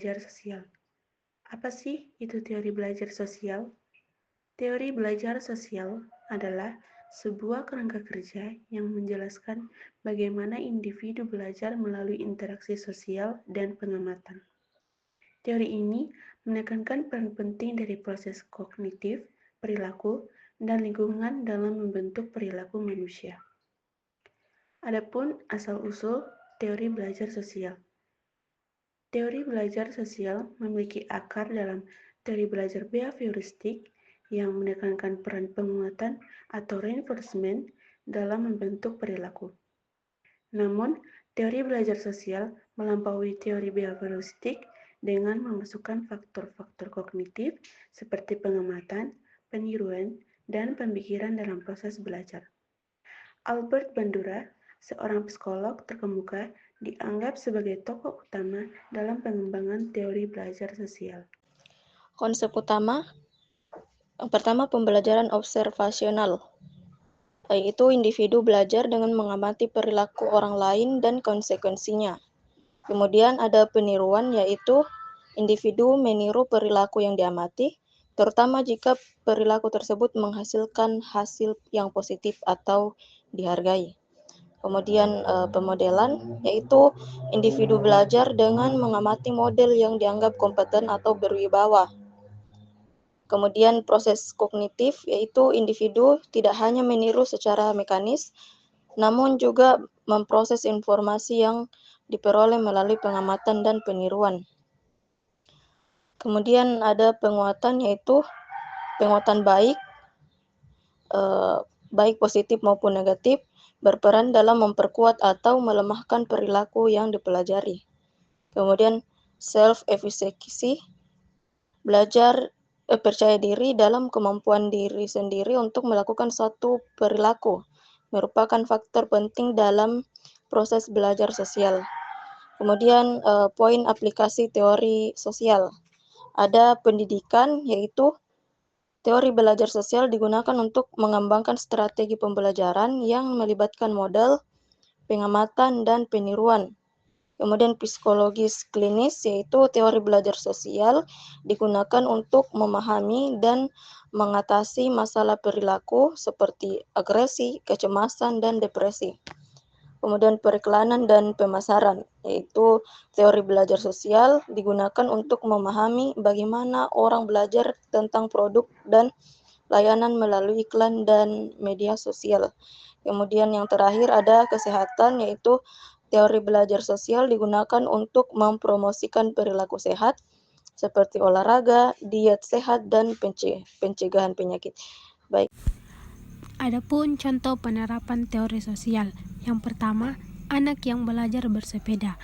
belajar sosial. Apa sih itu teori belajar sosial? Teori belajar sosial adalah sebuah kerangka kerja yang menjelaskan bagaimana individu belajar melalui interaksi sosial dan pengamatan. Teori ini menekankan peran penting dari proses kognitif, perilaku, dan lingkungan dalam membentuk perilaku manusia. Adapun asal-usul teori belajar sosial. Teori belajar sosial memiliki akar dalam teori belajar behavioristik yang menekankan peran penguatan atau reinforcement dalam membentuk perilaku. Namun, teori belajar sosial melampaui teori behavioristik dengan memasukkan faktor-faktor kognitif seperti pengamatan, peniruan, dan pemikiran dalam proses belajar. Albert Bandura, seorang psikolog terkemuka, dianggap sebagai tokoh utama dalam pengembangan teori belajar sosial. Konsep utama, yang pertama pembelajaran observasional, yaitu individu belajar dengan mengamati perilaku orang lain dan konsekuensinya. Kemudian ada peniruan, yaitu individu meniru perilaku yang diamati, terutama jika perilaku tersebut menghasilkan hasil yang positif atau dihargai. Kemudian pemodelan, yaitu individu belajar dengan mengamati model yang dianggap kompeten atau berwibawa. Kemudian proses kognitif, yaitu individu tidak hanya meniru secara mekanis, namun juga memproses informasi yang diperoleh melalui pengamatan dan peniruan. Kemudian ada penguatan, yaitu penguatan baik positif maupun negatif, berperan dalam memperkuat atau melemahkan perilaku yang dipelajari. Kemudian self-efficacy, belajar percaya diri dalam kemampuan diri sendiri untuk melakukan suatu perilaku, merupakan faktor penting dalam proses belajar sosial. Kemudian poin aplikasi teori sosial. Ada pendidikan, yaitu teori belajar sosial digunakan untuk mengembangkan strategi pembelajaran yang melibatkan model, pengamatan, dan peniruan. Kemudian psikologis klinis, yaitu teori belajar sosial digunakan untuk memahami dan mengatasi masalah perilaku seperti agresi, kecemasan, dan depresi. Kemudian periklanan dan pemasaran, yaitu teori belajar sosial digunakan untuk memahami bagaimana orang belajar tentang produk dan layanan melalui iklan dan media sosial. Kemudian yang terakhir ada kesehatan, yaitu teori belajar sosial digunakan untuk mempromosikan perilaku sehat seperti olahraga, diet sehat, dan pencegahan penyakit. Baik. Adapun contoh penerapan teori sosial. Yang pertama, anak yang belajar bersepeda,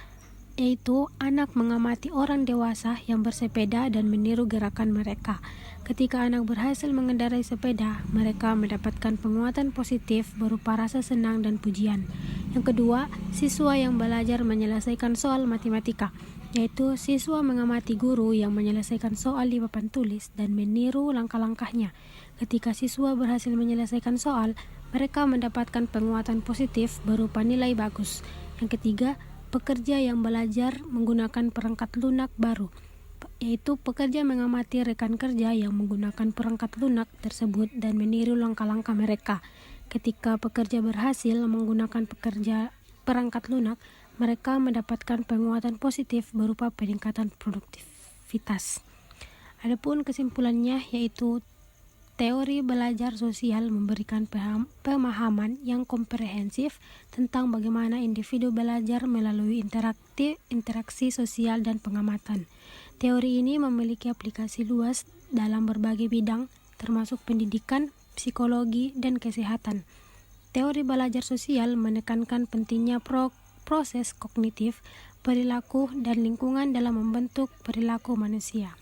yaitu anak mengamati orang dewasa yang bersepeda dan meniru gerakan mereka. Ketika anak berhasil mengendarai sepeda, mereka mendapatkan penguatan positif berupa rasa senang dan pujian. Yang kedua, siswa yang belajar menyelesaikan soal matematika, yaitu siswa mengamati guru yang menyelesaikan soal di papan tulis dan meniru langkah-langkahnya. Ketika siswa berhasil menyelesaikan soal, mereka mendapatkan penguatan positif berupa nilai bagus. Yang ketiga, pekerja yang belajar menggunakan perangkat lunak baru, yaitu pekerja mengamati rekan kerja yang menggunakan perangkat lunak tersebut dan meniru langkah-langkah mereka. Ketika pekerja berhasil menggunakan perangkat lunak, mereka mendapatkan penguatan positif berupa peningkatan produktivitas. Adapun kesimpulannya, yaitu teori belajar sosial memberikan pemahaman yang komprehensif tentang bagaimana individu belajar melalui interaksi sosial dan pengamatan. Teori ini memiliki aplikasi luas dalam berbagai bidang, termasuk pendidikan, psikologi, dan kesehatan. Teori belajar sosial menekankan pentingnya proses kognitif, perilaku, dan lingkungan dalam membentuk perilaku manusia.